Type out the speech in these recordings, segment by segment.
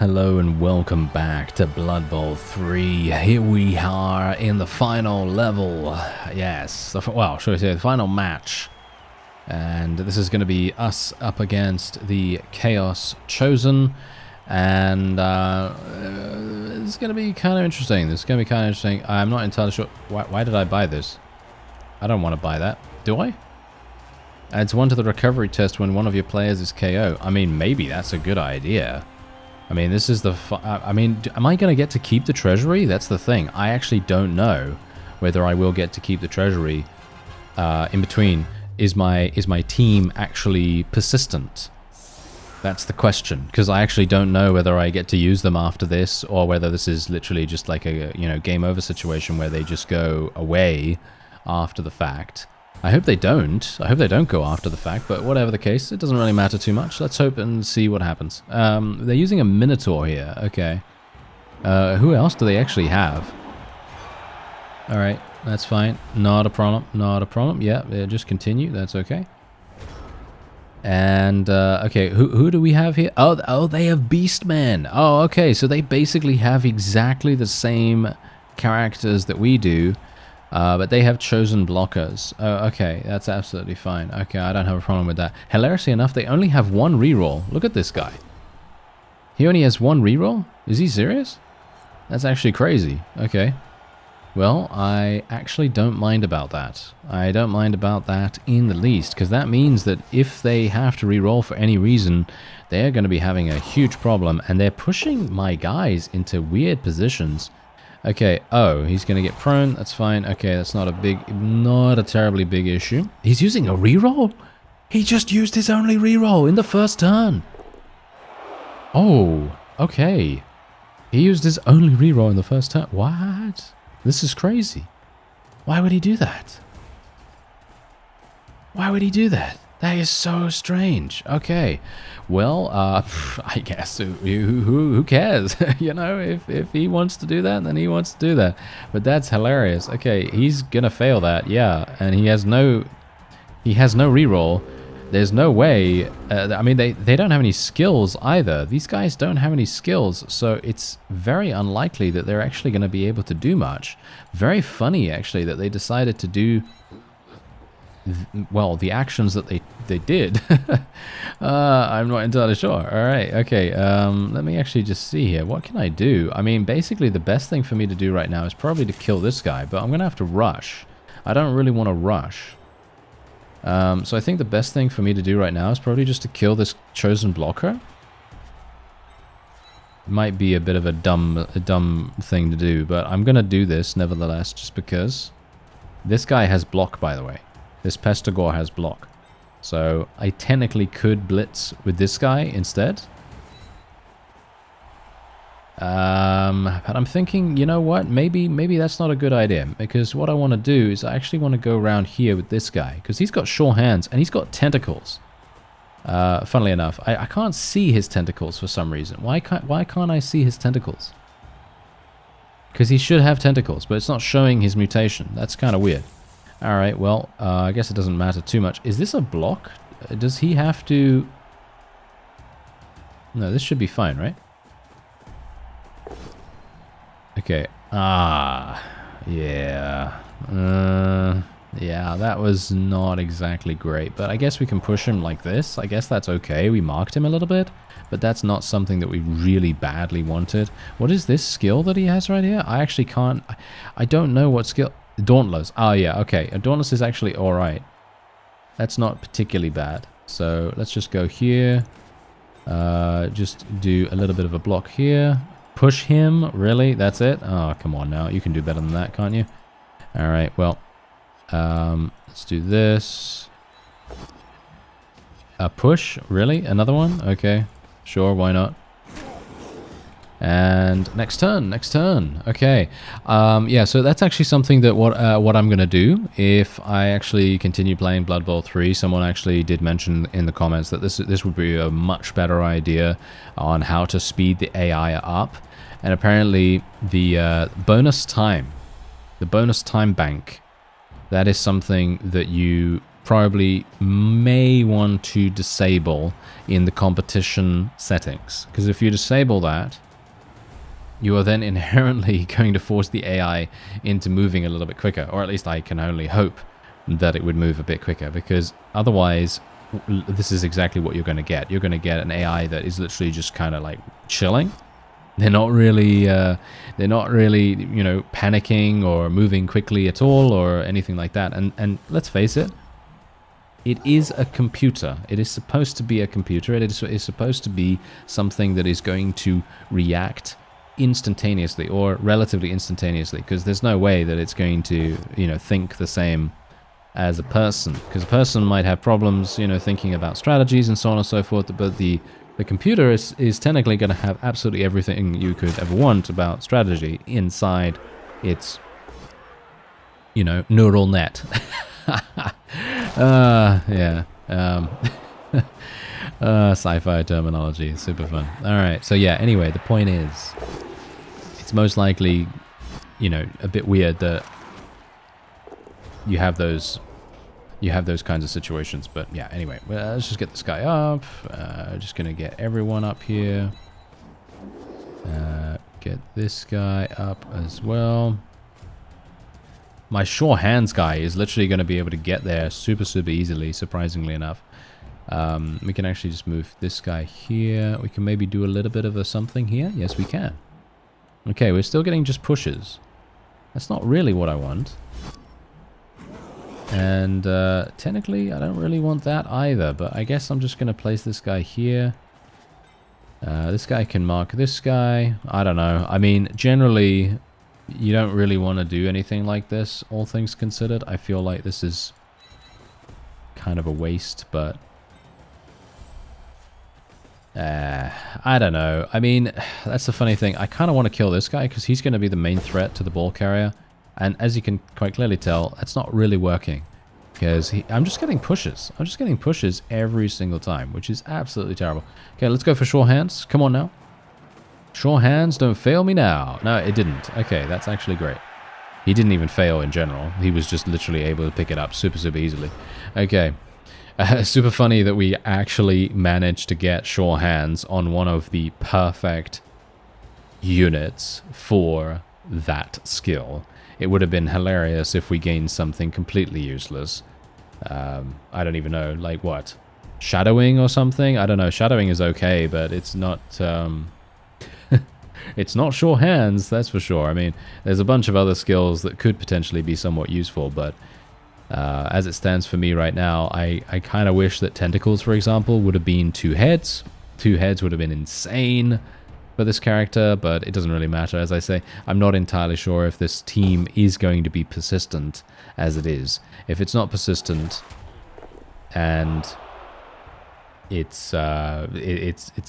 Hello and welcome back to Blood Bowl 3. Here we are in the final level. Yes, well, should I say the final match. And this is going to be us up against the Chaos Chosen. And it's going to be kind of interesting. I'm not entirely sure. Why did I buy this? I don't want to buy that. Do I? Adds 1 to the recovery test when one of your players is KO. I mean, maybe that's a good idea. I mean, this is the... am I going to get to keep the treasury? That's the thing. I actually don't know whether I will get to keep the treasury in between. Is my team actually persistent? That's the question. Because I actually don't know whether I get to use them after this, or whether this is literally just like a, game over situation where they just go away after the fact. I hope they don't. I hope they don't go after the fact, but whatever the case, it doesn't really matter too much. Let's hope and see what happens. They're using a Minotaur here. Okay. Who else do they actually have? Alright, that's fine. Not a problem. Not a problem. Yeah, just continue. That's okay. And, okay, who do we have here? Oh, they have Beastmen. Oh, okay, so they basically have exactly the same characters that we do. But they have chosen blockers. Oh, okay, that's absolutely fine. Okay, I don't have a problem with that. Hilariously enough, they only have 1 reroll. Look at this guy. He only has 1 reroll? Is he serious? That's actually crazy. Okay. Well, I actually don't mind about that. I don't mind about that in the least, because that means that if they have to reroll for any reason, they're going to be having a huge problem, and they're pushing my guys into weird positions. Okay, oh, he's gonna get prone, that's fine. Okay, that's not a terribly big issue. He's using a reroll? He just used his only reroll in the first turn. Oh, okay. He used his only reroll in the first turn. What? This is crazy. Why would he do that? Why would he do that? That is so strange. Okay, well, I guess who cares? If he wants to do that, then he wants to do that. But that's hilarious. Okay, he's gonna fail that, yeah, and he has no reroll. There's no way. I mean, they don't have any skills either. These guys don't have any skills, so it's very unlikely that they're actually going to be able to do much. Very funny, actually, that they decided to do. Well, the actions that they did. I'm not entirely sure. Alright, okay, let me actually just see here. What can I do? I mean, basically the best thing for me to do right now is probably to kill this guy, but I'm going to have to rush. I don't really want to rush. So I think the best thing for me to do right now is probably just to kill this chosen blocker. Might be a bit of a dumb thing to do, but I'm going to do this nevertheless, just because. This guy has block, by the way. This Pestigore has block. So I technically could blitz with this guy instead. But I'm thinking, you know what? Maybe that's not a good idea. Because what I want to do is I actually want to go around here with this guy. Because he's got sure hands and he's got tentacles. Funnily enough, I can't see his tentacles for some reason. Why can't I see his tentacles? Because he should have tentacles, but it's not showing his mutation. That's kind of weird. Alright, well, I guess it doesn't matter too much. Is this a block? Does he have to... No, this should be fine, right? Okay. Ah, yeah. Yeah, that was not exactly great. But I guess we can push him like this. I guess that's okay. We marked him a little bit. But that's not something that we really badly wanted. What is this skill that he has right here? I actually can't... I don't know what skill... Dauntless. Oh, yeah, okay. A Dauntless is actually alright. That's not particularly bad. So let's just go here. Just do a little bit of a block here. Push him. Really? That's it? Oh, come on now. You can do better than that, can't you? Alright, well. Let's do this. A push? Really? Another one? Okay. Sure, why not? And next turn. Okay. Yeah, so that's actually something that what I'm going to do if I actually continue playing Blood Bowl 3. Someone actually did mention in the comments that this would be a much better idea on how to speed the AI up. And apparently the bonus time bank, that is something that you probably may want to disable in the competition settings. Because if you disable that, you are then inherently going to force the AI into moving a little bit quicker. Or at least I can only hope that it would move a bit quicker. Because otherwise, this is exactly what you're going to get. You're going to get an AI that is literally just kind of like chilling. They're not really, you know, panicking or moving quickly at all or anything like that. And let's face it, it is a computer. It is supposed to be a computer. It is supposed to be something that is going to react instantaneously or relatively instantaneously, because there's no way that it's going to, you know, think the same as a person, because a person might have problems, you know, thinking about strategies and so on and so forth, but the computer is technically going to have absolutely everything you could ever want about strategy inside its, you know, neural net. Yeah. Sci-fi terminology, super fun. All right, so yeah, anyway, the point is, it's most likely, you know, a bit weird that you have those kinds of situations. But yeah, anyway, well, let's just get this guy up. Just gonna get everyone up here. Get this guy up as well. My sure hands guy is literally going to be able to get there super easily, surprisingly enough. We can actually just move this guy here. We can maybe do a little bit of a something here. Yes, we can. Okay, we're still getting just pushes. That's not really what I want. And technically, I don't really want that either, but I guess I'm just going to place this guy here. This guy can mark this guy. I don't know. I mean, generally, you don't really want to do anything like this, all things considered. I feel like this is kind of a waste, but I don't know. I mean, that's the funny thing. I kind of want to kill this guy because he's going to be the main threat to the ball carrier. And as you can quite clearly tell, that's not really working. Because I'm just getting pushes. I'm just getting pushes every single time, which is absolutely terrible. Okay, let's go for sure hands. Come on now. Sure hands, don't fail me now. No, it didn't. Okay, that's actually great. He didn't even fail in general. He was just literally able to pick it up super easily. Okay. Super funny that we actually managed to get sure hands on one of the perfect units for that skill. It would have been hilarious if we gained something completely useless. I don't even know, like what? Shadowing or something? I don't know. Shadowing is okay, but it's not... it's not sure hands, that's for sure. I mean, there's a bunch of other skills that could potentially be somewhat useful, but as it stands for me right now, I kind of wish that tentacles, for example, would have been 2 heads. 2 heads would have been insane for this character, but it doesn't really matter. As I say, I'm not entirely sure if this team is going to be persistent as it is. If it's not persistent and it's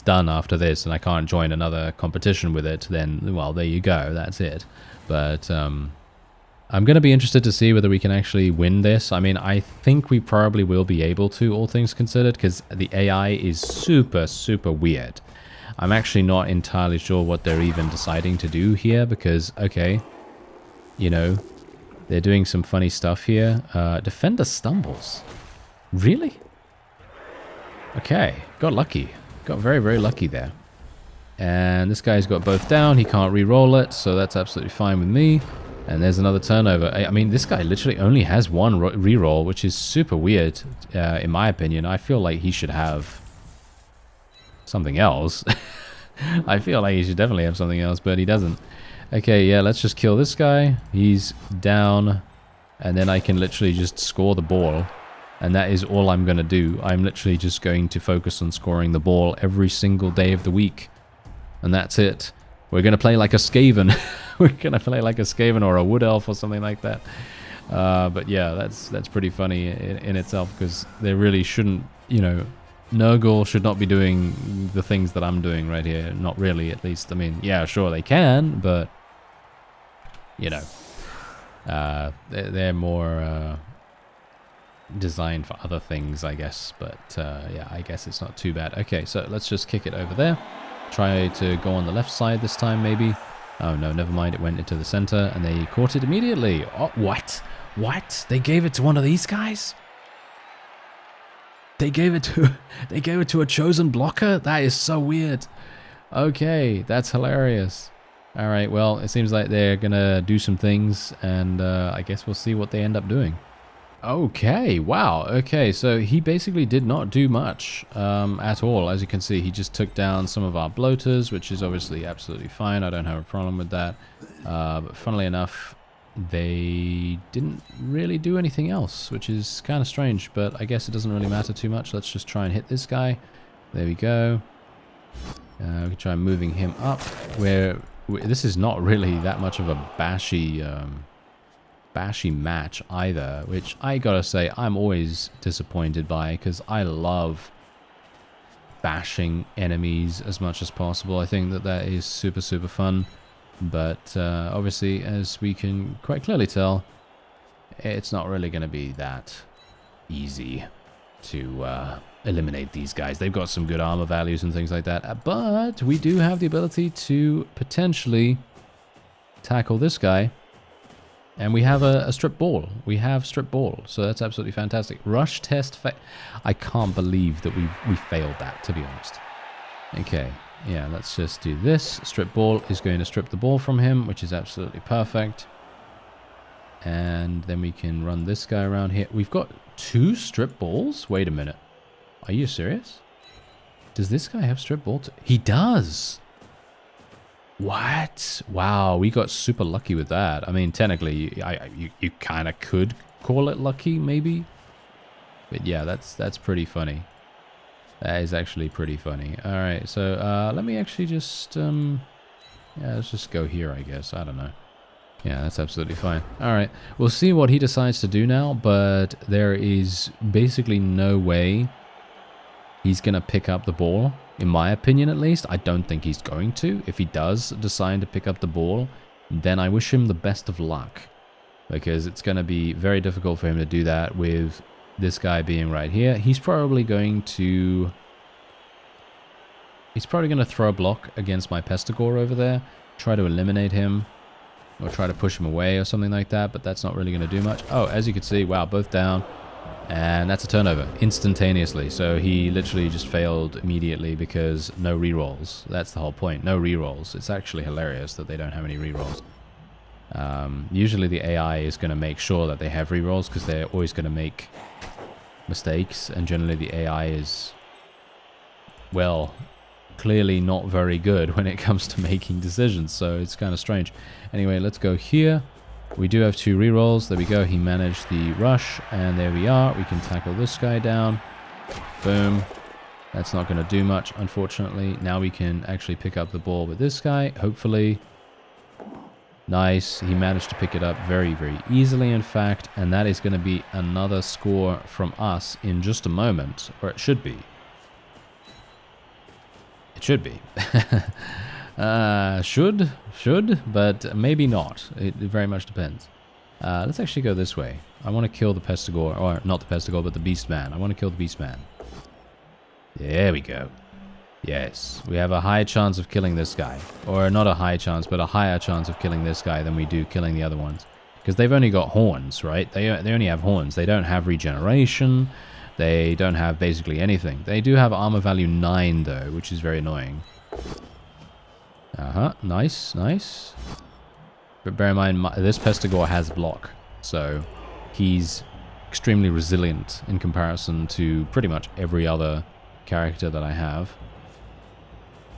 done after this and I can't join another competition with it, then, well, there you go, that's it. But I'm going to be interested to see whether we can actually win this. I mean, I think we probably will be able to, all things considered, because the AI is super weird. I'm actually not entirely sure what they're even deciding to do here, because, okay, you know, they're doing some funny stuff here. Defender stumbles. Really? Okay, got lucky. Got very lucky there. And this guy's got both down. He can't re-roll it, so that's absolutely fine with me. And there's another turnover. I mean, this guy literally only has 1 re-roll, which is super weird, in my opinion. I feel like he should have something else. I feel like he should definitely have something else, but he doesn't. Okay, yeah, let's just kill this guy. He's down, and then I can literally just score the ball. And that is all I'm going to do. I'm literally just going to focus on scoring the ball every single day of the week. And that's it. We're going to play like a Skaven. We're going to play like a Skaven or a Wood Elf or something like that. But yeah, that's pretty funny in itself, because they really shouldn't, you know, NURGLE should not be doing the things that I'm doing right here. Not really, at least. I mean, yeah, sure, they can, but, you know, they're more designed for other things, I guess. But yeah, I guess it's not too bad. Okay, so let's just kick it over there. Try to go on the left side this time, maybe. Oh, no, never mind. It went into the center, and they caught it immediately. Oh, what? What? They gave it to one of these guys? They gave it to a chosen blocker? That is so weird. Okay, that's hilarious. All right, well, it seems like they're gonna do some things, and I guess we'll see what they end up doing. Okay, wow. Okay, so he basically did not do much at all. As you can see, he just took down some of our bloaters, which is obviously absolutely fine. I don't have a problem with that. But funnily enough, they didn't really do anything else, which is kind of strange, but I guess it doesn't really matter too much. Let's just try and hit this guy. There we go. We can try moving him up, where this is not really that much of a bashy match either, which I gotta say I'm always disappointed by, because I love bashing enemies as much as possible. I think that is super fun, but obviously, as we can quite clearly tell, it's not really going to be that easy to eliminate these guys. They've got some good armor values and things like that, but we do have the ability to potentially tackle this guy. And we have a strip ball. We have strip ball, so that's absolutely fantastic. Rush test. I can't believe that we failed that, to be honest. Okay, yeah, let's just do this. Strip ball is going to strip the ball from him, which is absolutely perfect. And then we can run this guy around here. We've got 2 strip balls? Wait a minute. Are you serious? Does this guy have strip ball? He does! What? Wow, we got super lucky with that. I mean, technically, you kind of could call it lucky, maybe. But yeah, that's pretty funny. That is actually pretty funny. All right, so let me actually just yeah, let's just go here, I guess. I don't know. Yeah, that's absolutely fine. All right, we'll see what he decides to do now, but there is basically no way he's gonna pick up the ball. In my opinion, at least. I don't think he's going to. If he does decide to pick up the ball, then I wish him the best of luck. Because it's going to be very difficult for him to do that with this guy being right here. He's probably going to throw a block against my Pestigore over there. Try to eliminate him. Or try to push him away or something like that. But that's not really going to do much. Oh, as you can see, wow, both down. And that's a turnover, instantaneously. So he literally just failed immediately because no rerolls. That's the whole point, no rerolls. It's actually hilarious that they don't have any rerolls. Usually the AI is going to make sure that they have rerolls because they're always going to make mistakes. And generally the AI is, well, clearly not very good when it comes to making decisions. So it's kind of strange. Anyway, let's go here. We do have 2 rerolls. There we go. He managed the rush. And there we are. We can tackle this guy down. Boom. That's not going to do much, unfortunately. Now we can actually pick up the ball with this guy, hopefully. Nice. He managed to pick it up very easily, in fact. And that is going to be another score from us in just a moment. Or it should be. It should be. Should, but maybe not. It very much depends. Let's actually go this way. I want to kill the Pestigore, or not the Pestigore, but the Beastman. I want to kill the Beastman. There we go. Yes, we have a high chance of killing this guy. Or not a high chance, but a higher chance of killing this guy than we do killing the other ones. Because they've only got horns, right? They only have horns. They don't have regeneration. They don't have basically anything. They do have armor value 9, though, which is very annoying. Nice. But bear in mind, this Pestigore has block, so he's extremely resilient in comparison to pretty much every other character that I have.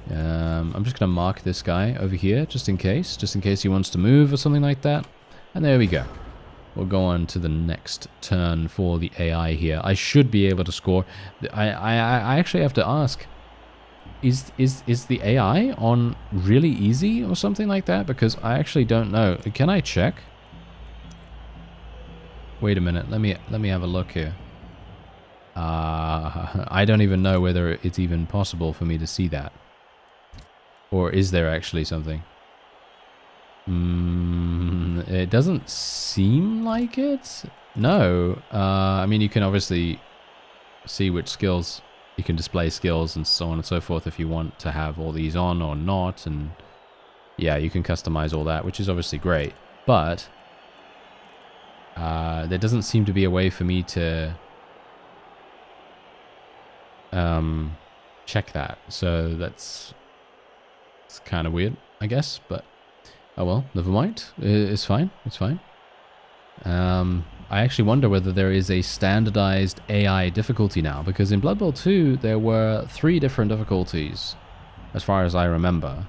I'm just going to mark this guy over here, just in case he wants to move or something like that. And there we go. We'll go on to the next turn for the AI here. I should be able to score. I actually have to ask, is the AI on really easy or something like that? Because I actually don't know. Can I check? Wait a minute. Let me have a look here. I don't even know whether it's even possible for me to see that. Or is there actually something? It doesn't seem like it. No. I mean, you can obviously see which skills. You can display skills and so on and so forth if you want to have all these on or not. And yeah, you can customize all that, which is obviously great. But there doesn't seem to be a way for me to check that. So it's kind of weird, I guess, but oh well, never mind. It's fine. It's fine. I actually wonder whether there is a standardized AI difficulty now, because in Blood Bowl 2 there were 3 different difficulties, as far as I remember.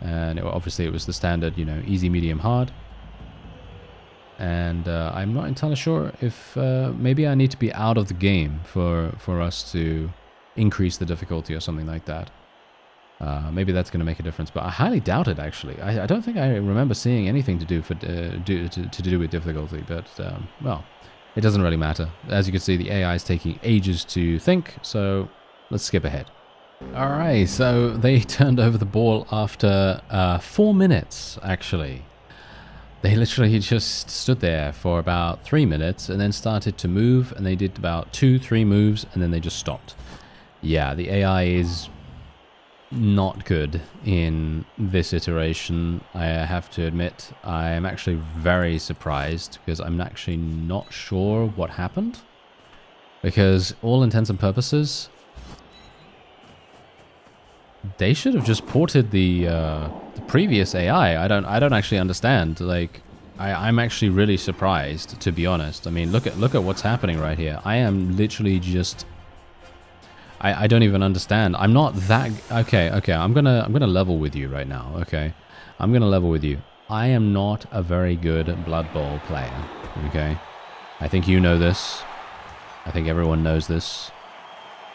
And obviously it was the standard, you know, easy, medium, hard. And I'm not entirely sure if maybe I need to be out of the game for us to increase the difficulty or something like that. Maybe that's going to make a difference, but I highly doubt it. Actually, I don't think I remember seeing anything to do with difficulty. But well, it doesn't really matter. As you can see, the AI is taking ages to think. So let's skip ahead. All right, so they turned over the ball after 4 minutes. Actually, they literally just stood there for about 3 minutes and then started to move, and they did about 2-3 moves, and then they just stopped. Yeah, the AI is not good in this iteration, I have to admit. I am actually very surprised because I'm actually not sure what happened. Because all intents and purposes, they should have just ported the previous AI. I don't actually understand. Like, I'm actually really surprised, to be honest. I mean, look at what's happening right here. I am literally just I don't even understand. I'm not that... Okay, I'm gonna level with you right now, okay? I'm gonna level with you. I am not a very good Blood Bowl player, okay? I think you know this. I think everyone knows this.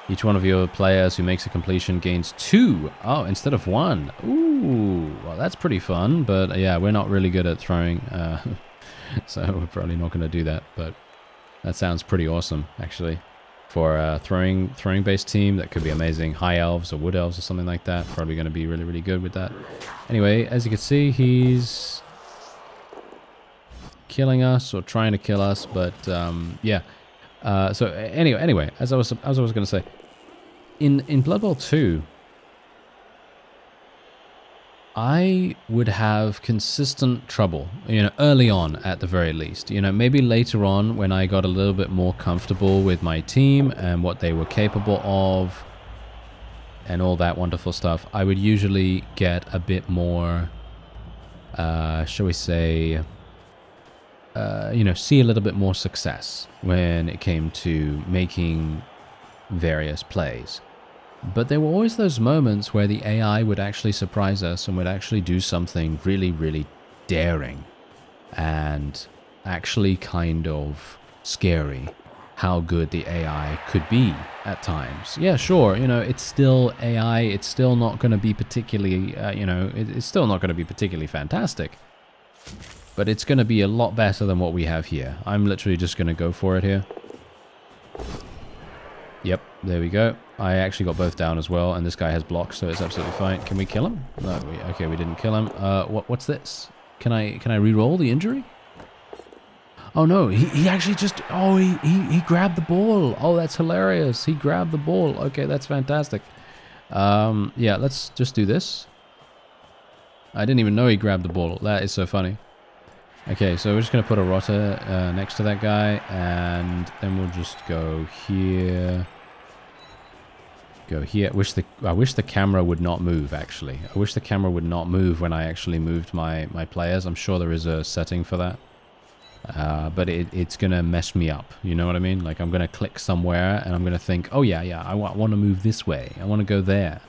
Each one of your players who makes a completion gains 2. Oh, instead of 1. Ooh, well, that's pretty fun. But yeah, we're not really good at throwing. So we're probably not going to do that. But that sounds pretty awesome, actually. For a throwing-based team, that could be amazing. High elves or wood elves or something like that. Probably going to be really, really good with that. Anyway, as you can see, he's killing us or trying to kill us. But yeah. So anyway, as I was going to say, in Blood Bowl 2, I would have consistent trouble, you know, early on at the very least. You know, maybe later on when I got a little bit more comfortable with my team and what they were capable of and all that wonderful stuff, I would usually get a bit more, shall we say, you know, see a little bit more success when it came to making various plays. But there were always those moments where the AI would actually surprise us and would actually do something really, really daring and actually kind of scary how good the AI could be at times. Yeah, sure, you know, it's still AI, it's still not going to be particularly, you know, it's still not going to be particularly fantastic. But it's going to be a lot better than what we have here. I'm literally just going to go for it here. Yep, there we go. I actually got both down as well, and this guy has blocks, so it's absolutely fine. Can we kill him? No, okay, we didn't kill him. What's this? Can I re-roll the injury? Oh no, he actually just... Oh, he grabbed the ball. Oh, that's hilarious. He grabbed the ball. Okay, that's fantastic. Yeah, let's just do this. I didn't even know he grabbed the ball. That is so funny. Okay, so we're just going to put a rotter next to that guy, and then we'll just go here. Go here. I wish the camera would not move, actually. I wish the camera would not move when I actually moved my players. I'm sure there is a setting for that. But it's going to mess me up. You know what I mean? Like, I'm going to click somewhere, and I'm going to think, oh, yeah, I want to move this way. I want to go there.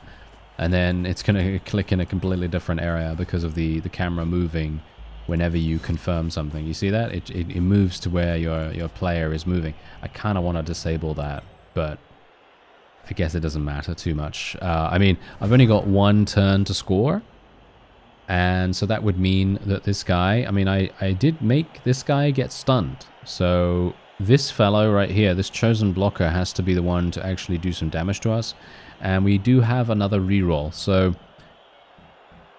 And then it's going to click in a completely different area because of the camera moving whenever you confirm something. You see that? It moves to where your player is moving. I kind of want to disable that, but I guess it doesn't matter too much. I mean, I've only got 1 turn to score, and so that would mean that this guy... I mean, I did make this guy get stunned. So this fellow right here, this chosen blocker, has to be the one to actually do some damage to us. And we do have another reroll, so...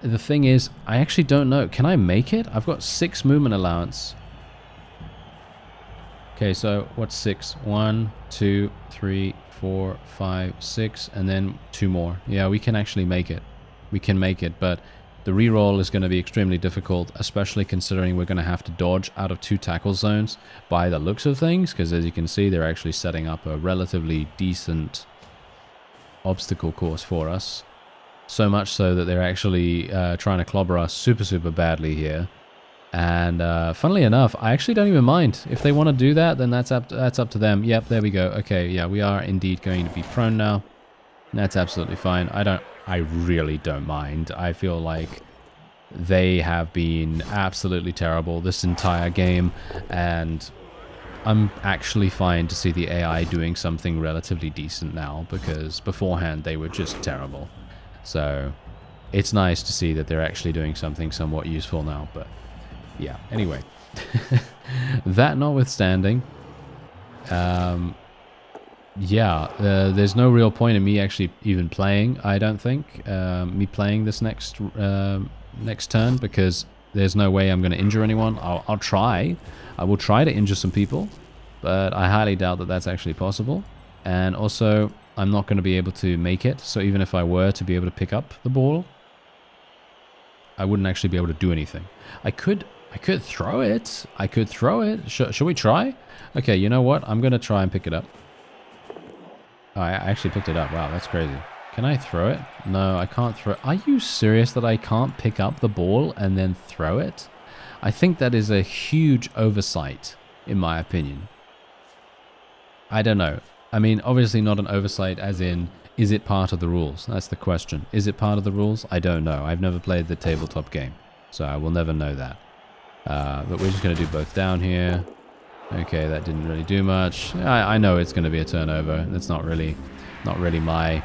The thing is, I actually don't know. Can I make it? I've got 6 movement allowance. Okay, so what's 6? 1, 2, 3, 4, 5, 6, and then 2 more. Yeah, we can actually make it. We can make it, but the reroll is going to be extremely difficult, especially considering we're going to have to dodge out of 2 tackle zones by the looks of things, because as you can see, they're actually setting up a relatively decent obstacle course for us. So much so that they're actually trying to clobber us super, super badly here. And funnily enough, I actually don't even mind. If they want to do that, then that's up to them. Yep, there we go. Okay, yeah, we are indeed going to be prone now. That's absolutely fine. I really don't mind. I feel like they have been absolutely terrible this entire game, and I'm actually fine to see the AI doing something relatively decent now, because beforehand they were just terrible. So it's nice to see that they're actually doing something somewhat useful now, but yeah, anyway. That notwithstanding, yeah, there's no real point in me actually even playing, I don't think. Me playing this next turn, because there's no way I'm going to injure anyone. I'll try. I will try to injure some people, but I highly doubt that that's actually possible. And also, I'm not going to be able to make it, so even if I were to be able to pick up the ball, I wouldn't actually be able to do anything. I could throw it. I could throw it. Should we try? Okay, you know what? I'm going to try and pick it up. Oh, I actually picked it up. Wow, that's crazy. Can I throw it? No, I can't throw it. Are you serious that I can't pick up the ball and then throw it? I think that is a huge oversight, in my opinion. I don't know. I mean, obviously not an oversight as in, is it part of the rules? That's the question. Is it part of the rules? I don't know. I've never played the tabletop game, so I will never know that. But we're just going to do both down here. Okay, that didn't really do much. I know it's going to be a turnover. That's not really my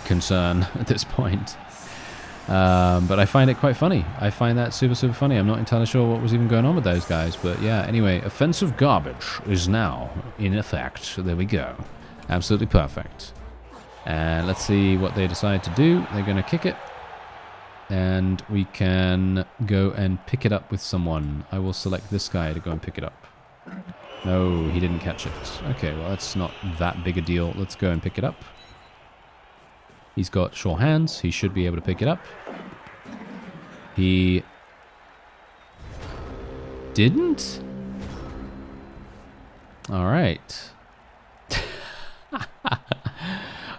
concern at this point. But I find it quite funny. I find that super, super funny. I'm not entirely sure what was even going on with those guys. But yeah, anyway, offensive garbage is now in effect. There we go. Absolutely perfect. And let's see what they decide to do. They're going to kick it. And we can go and pick it up with someone. I will select this guy to go and pick it up. No, he didn't catch it. Okay, well, that's not that big a deal. Let's go and pick it up. He's got sure hands. He should be able to pick it up. He didn't? All right.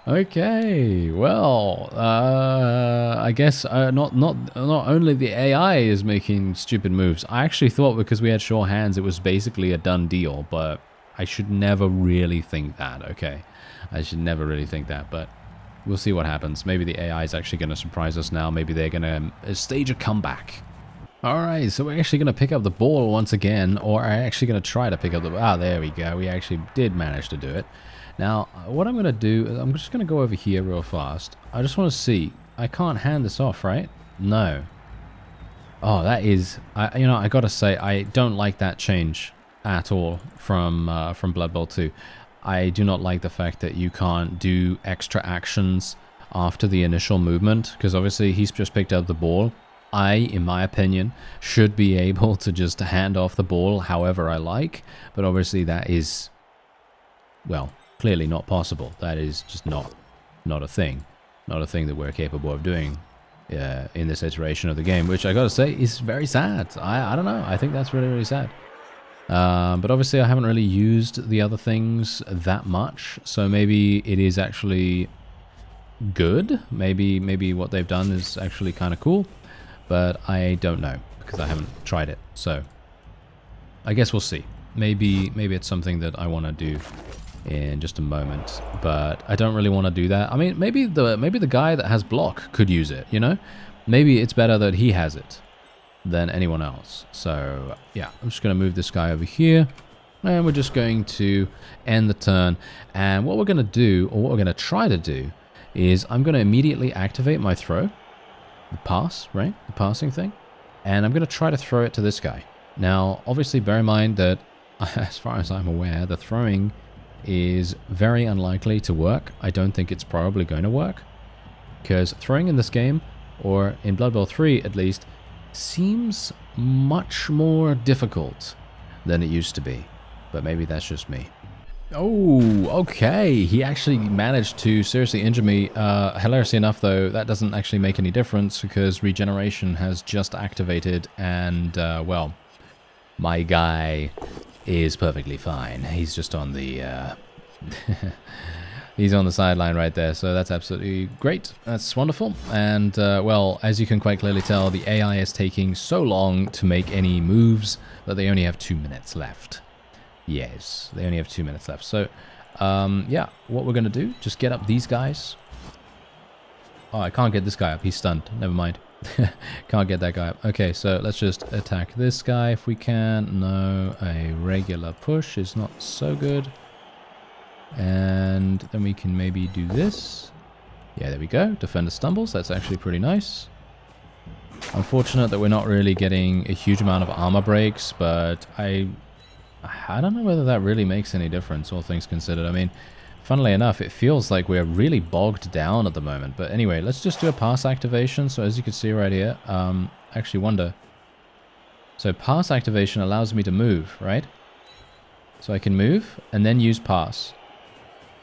Okay, well, I guess not only the AI is making stupid moves. I actually thought because we had sure hands, it was basically a done deal, but I should never really think that, okay? I should never really think that, but we'll see what happens. Maybe the AI is actually going to surprise us now. Maybe they're going to stage a comeback. Alright, so we're actually going to pick up the ball once again, or I'm actually going to try to pick up the ball. Ah, there we go. We actually did manage to do it. Now, what I'm going to do is I'm just going to go over here real fast. I just want to see. I can't hand this off, right? No. Oh, that is... you know, I got to say, I don't like that change at all from Blood Bowl 2. I do not like the fact that you can't do extra actions after the initial movement, because obviously he's just picked up the ball. I, in my opinion, should be able to just hand off the ball however I like, but obviously that is, well, clearly not possible. That is just not a thing. Not a thing that we're capable of doing in this iteration of the game, which I gotta say is very sad. I don't know. I think that's really, really sad. But obviously I haven't really used the other things that much, so maybe it is actually good. Maybe what they've done is actually kind of cool, but I don't know because I haven't tried it. So I guess we'll see. Maybe it's something that I want to do in just a moment, but I don't really want to do that. I mean, maybe the guy that has block could use it, you know? Maybe it's better that he has it than anyone else. So yeah, I'm just going to move this guy over here, and we're just going to end the turn. And what we're going to do, or what we're going to try to do, is I'm going to immediately activate my throw, the pass, right? The passing thing. And I'm going to try to throw it to this guy. Now, obviously bear in mind that, as far as I'm aware, the throwing is very unlikely to work. I don't think it's probably going to work, because throwing in this game, or in Blood Bowl 3 at least, seems much more difficult than it used to be. But maybe that's just me. Oh, okay. He actually managed to seriously injure me. Hilariously enough, though, that doesn't actually make any difference because regeneration has just activated, and, well, my guy is perfectly fine. He's just on the He's on the sideline right there, so that's absolutely great. That's wonderful. And, well, as you can quite clearly tell, the AI is taking so long to make any moves that they only have 2 minutes left. Yes, they only have 2 minutes left. So, yeah, what we're going to do, just get up these guys. Oh, I can't get this guy up. He's stunned. Never mind. Can't get that guy up. Okay, so let's just attack this guy if we can. No, a regular push is not so good. And then we can maybe do this. Yeah, there we go. Defender stumbles. That's actually pretty nice. Unfortunate that we're not really getting a huge amount of armor breaks, but I don't know whether that really makes any difference, all things considered. I mean, funnily enough, it feels like we're really bogged down at the moment. But anyway, let's just do a pass activation. So as you can see right here, actually wonder. So pass activation allows me to move, right? So I can move and then use pass.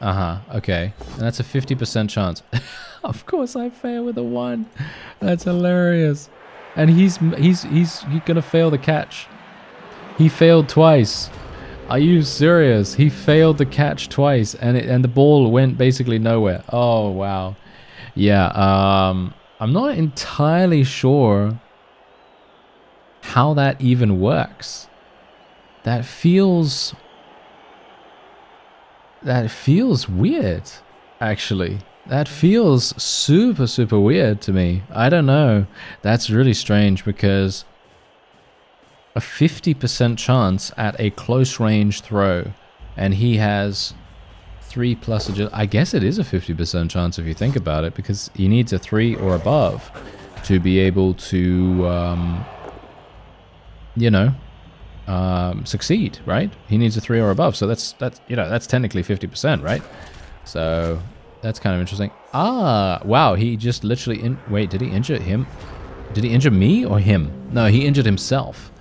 Okay. And that's a 50% chance. Of course I fail with a 1. That's hilarious. And he's gonna fail the catch. He failed twice. Are you serious? He failed the catch twice, and the ball went basically nowhere. Oh wow. Yeah, I'm not entirely sure how that even works. That feels weird, actually. That feels super, super weird to me. I don't know. That's really strange because a 50% chance at a close range throw, and he has 3+ agility. I guess it is a 50% chance if you think about it, because he needs a 3 or above to be able to, you know, succeed, right? He needs a 3 or above, so that's you know, that's technically 50%, right? So that's kind of interesting. Ah, wow, he just literally wait, did he injure him? Did he injure me or him? No, he injured himself.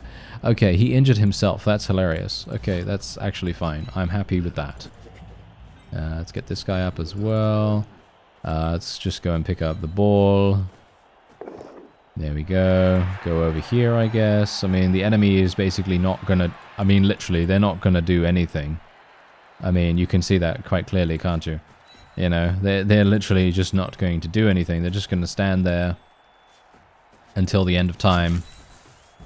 Okay, he injured himself. That's hilarious. Okay, that's actually fine. I'm happy with that. Let's get this guy up as well. Let's just go and pick up the ball. There we go. Go over here, I guess. I mean, the enemy is basically not gonna... I mean, literally, they're not gonna do anything. I mean, you can see that quite clearly, can't you? You know, they're literally just not going to do anything. They're just gonna stand there until the end of time.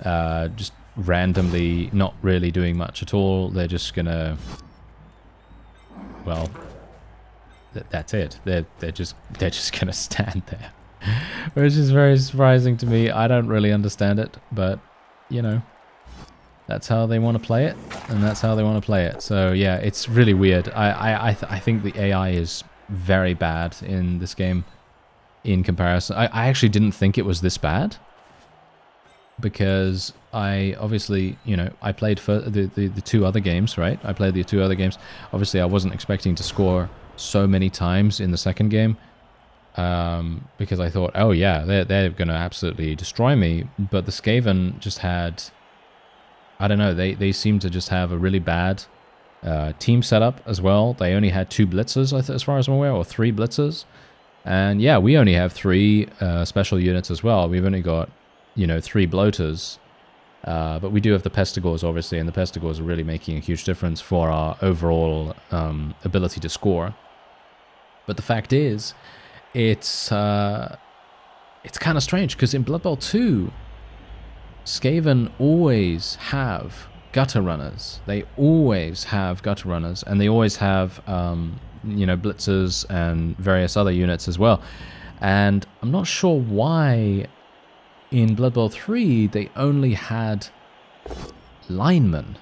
Just randomly not really doing much at all. They're just gonna... Well, that's it. They're just gonna stand there. Which is very surprising to me. I don't really understand it, but, you know, that's how they want to play it, and that's how they want to play it. So, yeah, it's really weird. I think the AI is very bad in this game in comparison. I actually didn't think it was this bad, because I obviously, you know, I played for the 2 other games, right? I played the 2 other games. Obviously, I wasn't expecting to score so many times in the second game. Because I thought, oh yeah, they're going to absolutely destroy me. But the Skaven just had, I don't know, they seem to just have a really bad team setup as well. They only had 2 blitzers, as far as I'm aware, or 3 blitzers. And yeah, we only have 3 special units as well. We've only got, you know, 3 bloaters. But we do have the Pestigors, obviously, and the Pestigors are really making a huge difference for our overall ability to score. But the fact is, it's kind of strange, because in Blood Bowl 2, Skaven always have gutter runners. They always have gutter runners, and they always have, you know, blitzers and various other units as well. And I'm not sure why in Blood Bowl 3 they only had linemen,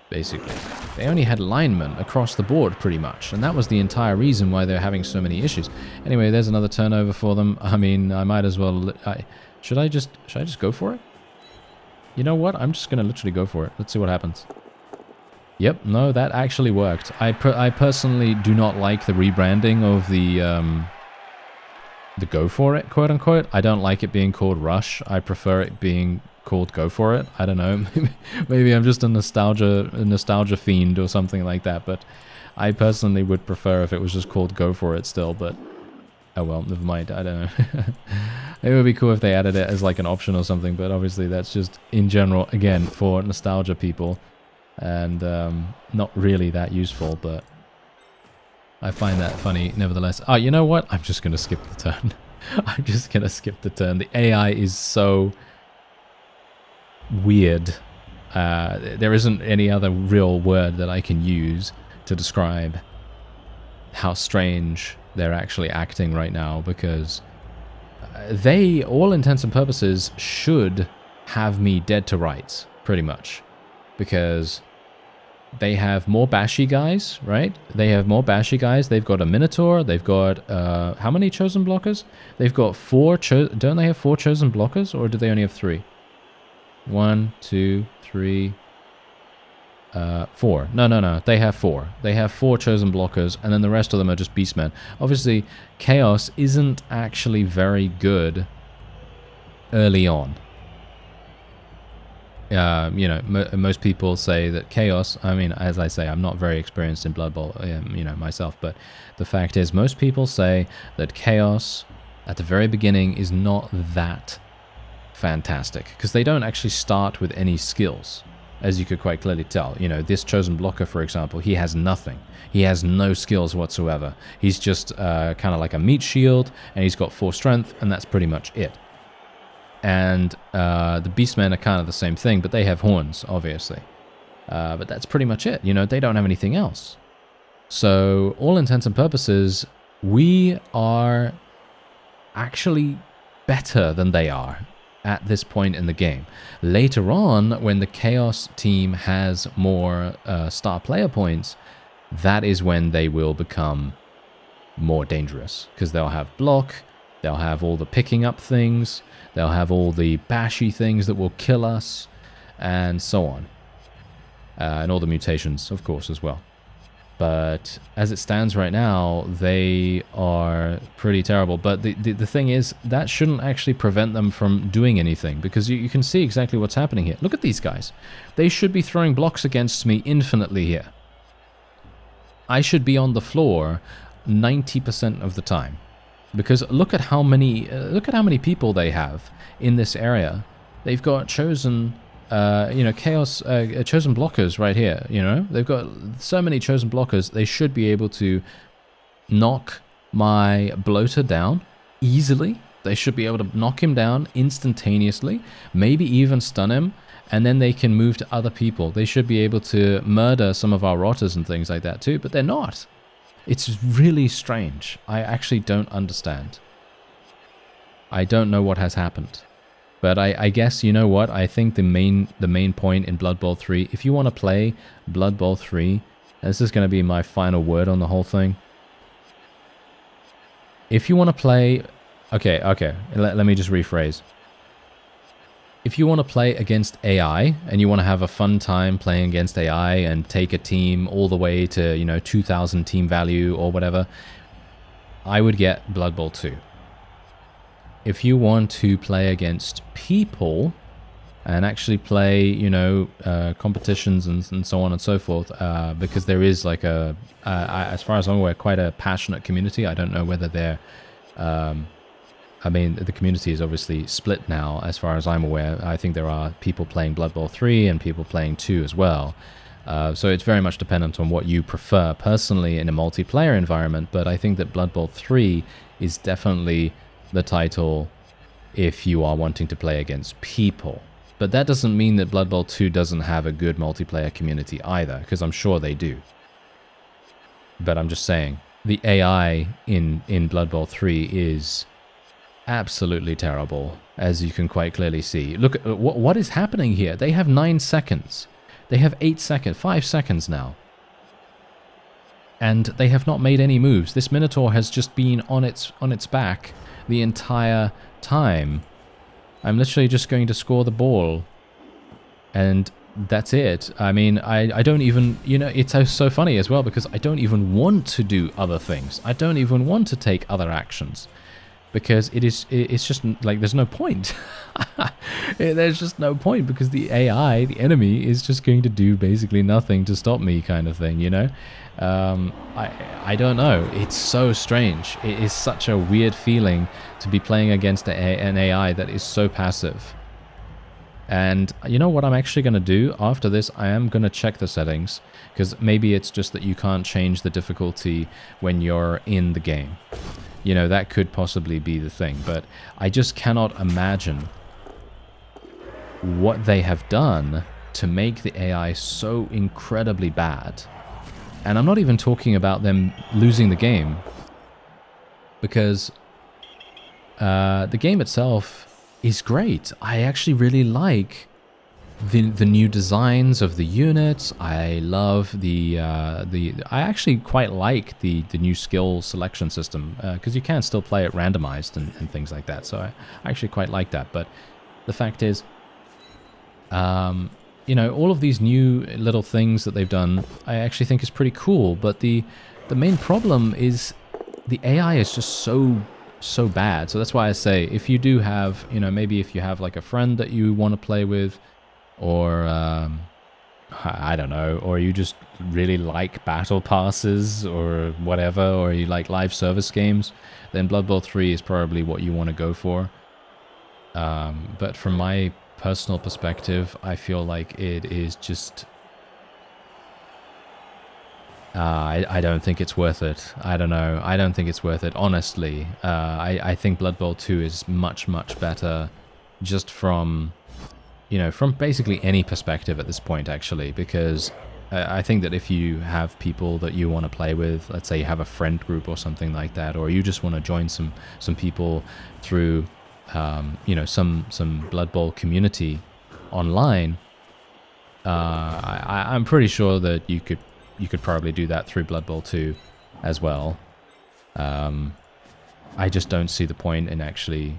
basically. They only had linemen across the board, pretty much, and that was the entire reason why they're having so many issues. Anyway, there's another turnover for them. I mean, I might as well... Should I just go for it? You know what? I'm just gonna literally go for it. Let's see what happens. Yep, no, that actually worked. I personally do not like the rebranding of the go for it, quote unquote. I don't like it being called Rush. I prefer it being called Go For It. I don't know. Maybe I'm just a nostalgia fiend or something like that, but I personally would prefer if it was just called Go For It still, but oh well, never mind. I don't know. It would be cool if they added it as like an option or something, but obviously that's just in general, again, for nostalgia people, and not really that useful. But I find that funny, nevertheless. Oh, you know what? I'm just going to skip the turn. I'm just going to skip the turn. The AI is so weird. There isn't any other real word that I can use to describe how strange they're actually acting right now, because they, all intents and purposes, should have me dead to rights, pretty much. Because they have more bashy guys, right? They have more bashy guys. They've got a Minotaur. They've got, how many chosen blockers? They've got 4, don't they have 4 chosen blockers? Or do they only have 3? 1, 2, 3, 4. No. They have 4. They have 4 chosen blockers, and then the rest of them are just beastmen. Obviously, Chaos isn't actually very good early on. You know, most people say that Chaos, I mean, as I say, I'm not very experienced in Blood Bowl, you know, myself, but the fact is, most people say that Chaos at the very beginning is not that fantastic, because they don't actually start with any skills, as you could quite clearly tell. You know, this chosen blocker, for example, he has nothing. He has no skills whatsoever. He's just kind of like a meat shield, and he's got 4 strength, and that's pretty much it. And the beastmen are kind of the same thing, but they have horns, obviously. But that's pretty much it. You know, they don't have anything else. So, all intents and purposes, we are actually better than they are at this point in the game. Later on, when the Chaos team has more star player points, that is when they will become more dangerous, because they'll have block, they'll have all the picking up things, they'll have all the bashy things that will kill us, and so on. And all the mutations, of course, as well. But as it stands right now, they are pretty terrible. But the thing is, that shouldn't actually prevent them from doing anything, because you can see exactly what's happening here. Look at these guys. They should be throwing blocks against me infinitely here. I should be on the floor 90% of the time. Because look at how many people they have in this area. They've got chosen, you know, Chaos, chosen blockers right here. You know, they've got so many chosen blockers. They should be able to knock my bloater down easily. They should be able to knock him down instantaneously, maybe even stun him, and then they can move to other people. They should be able to murder some of our rotters and things like that too, but they're not. It's really strange. I actually don't understand. I don't know what has happened. But I guess, you know what, I think the main point in Blood Bowl 3, if you want to play Blood Bowl 3, this is going to be my final word on the whole thing. If you want to play... Okay, let me just rephrase. If you want to play against AI, and you want to have a fun time playing against AI and take a team all the way to, you know, 2,000 team value or whatever, I would get Blood Bowl 2. If you want to play against people and actually play, you know, competitions and so on and so forth, because there is like a, as far as I'm aware, quite a passionate community. I don't know whether they're... I mean, the community is obviously split now, as far as I'm aware. I think there are people playing Blood Bowl 3 and people playing 2 as well. So it's very much dependent on what you prefer personally in a multiplayer environment, but I think that Blood Bowl 3 is definitely the title if you are wanting to play against people. But that doesn't mean that Blood Bowl 2 doesn't have a good multiplayer community either, because I'm sure they do. But I'm just saying, the AI in Blood Bowl 3 is... absolutely terrible, as you can quite clearly see. Look at what is happening here. They have 9 seconds. They have 8 seconds, 5 seconds now. And they have not made any moves. This Minotaur has just been on its back the entire time. I'm literally just going to score the ball. And that's it. I mean, I don't even, you know, it's so funny as well, because I don't even want to do other things. I don't even want to take other actions. Because it's just like there's no point. There's just no point, because the AI, the enemy, is just going to do basically nothing to stop me, kind of thing, you know? I don't know. It's so strange. It is such a weird feeling to be playing against an AI that is so passive. And you know what I'm actually going to do after this? I am going to check the settings, because maybe it's just that you can't change the difficulty when you're in the game. You know, that could possibly be the thing, but I just cannot imagine what they have done to make the AI so incredibly bad. And I'm not even talking about them losing the game, because the game itself is great. I actually really like the new designs of the units. I love I actually quite like the new skill selection system, because you can still play it randomized and things like that. So I actually quite like that. But the fact is, you know, all of these new little things that they've done, I actually think is pretty cool. But the main problem is the AI is just so bad. So that's why I say, if you do have, you know, maybe if you have like a friend that you want to play with, or I don't know, or you just really like battle passes or whatever, or you like live service games, then Blood Bowl 3 is probably what you want to go for. But from my personal perspective, I feel like it is just I don't think it's worth it. I don't know. I don't think it's worth it, honestly. I think Blood Bowl 2 is much, much better, just from, you know, from basically any perspective at this point, actually, because I think that if you have people that you want to play with, let's say you have a friend group or something like that, or you just want to join some people through, you know, some Blood Bowl community online, I'm pretty sure that you could probably do that through Blood Bowl 2 as well. I just don't see the point in actually...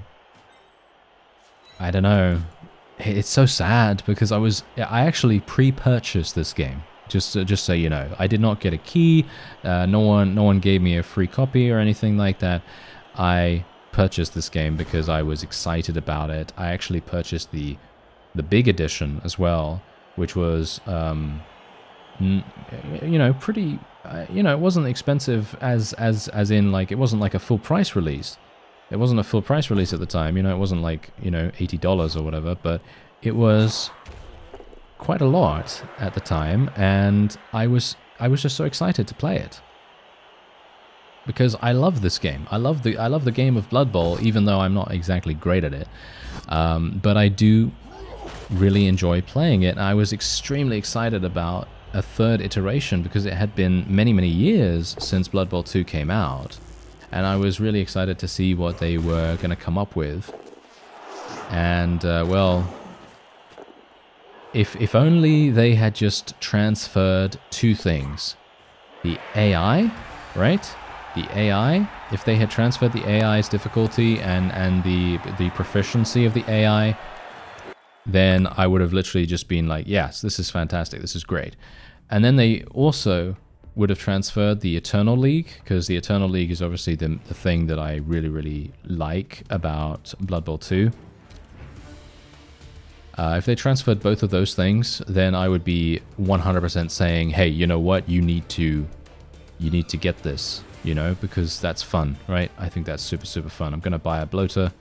I don't know. It's so sad, because I actually pre-purchased this game. Just so you know, I did not get a key. No one gave me a free copy or anything like that. I purchased this game because I was excited about it. I actually purchased the big edition as well, which was you know, pretty, you know, it wasn't expensive as in, like, it wasn't like a full price release. It wasn't a full price release at the time, you know, it wasn't like, you know, $80 or whatever, but it was quite a lot at the time, and I was just so excited to play it. Because I love this game. I love the game of Blood Bowl, even though I'm not exactly great at it. But I do really enjoy playing it. I was extremely excited about a third iteration, because it had been many, many years since Blood Bowl 2 came out. And I was really excited to see what they were going to come up with. And, well, if only they had just transferred two things. The AI, right? The AI, if they had transferred the AI's difficulty and the proficiency of the AI, then I would have literally just been like, yes, this is fantastic, this is great. And then they also would have transferred the Eternal League, because the Eternal League is obviously the thing that I really, really like about Blood Bowl 2. If they transferred both of those things, then I would be 100% saying, hey, you know what, you need to get this, you know, because that's fun, right? I think that's super, super fun. I'm going to buy a bloater,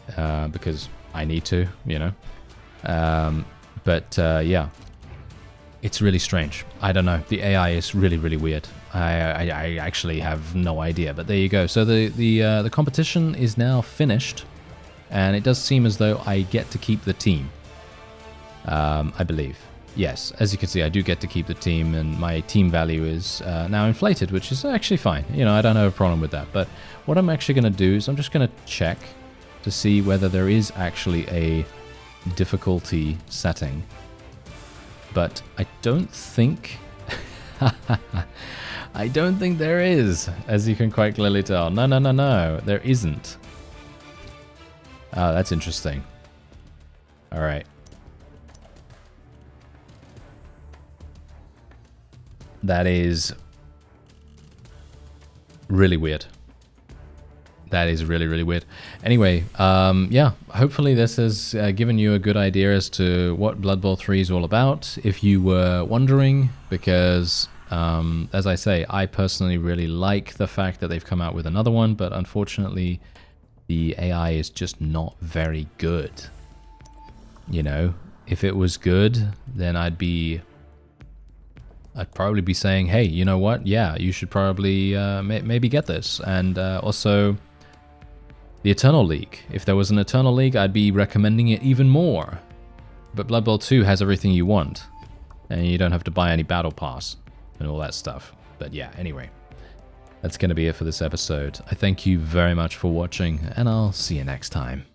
because I need to, you know. Yeah. It's really strange. I don't know. The AI is really, really weird. I actually have no idea, but there you go. So the competition is now finished, and it does seem as though I get to keep the team. I believe. Yes, as you can see, I do get to keep the team, and my team value is now inflated, which is actually fine. You know, I don't have a problem with that. But what I'm actually going to do is I'm just going to check to see whether there is actually a difficulty setting. But I don't think... I don't think there is, as you can quite clearly tell. No, there isn't. Oh, that's interesting. Alright. That is really weird. That is really, really weird. Anyway, yeah, hopefully this has given you a good idea as to what Blood Bowl 3 is all about, if you were wondering, because, as I say, I personally really like the fact that they've come out with another one, but unfortunately, the AI is just not very good. you know, if it was good, then I'd probably be saying, hey, you know what? Yeah, you should probably maybe get this. And also, the Eternal League. If there was an Eternal League, I'd be recommending it even more. But Blood Bowl 2 has everything you want. And you don't have to buy any Battle Pass and all that stuff. But yeah, anyway. That's going to be it for this episode. I thank you very much for watching, and I'll see you next time.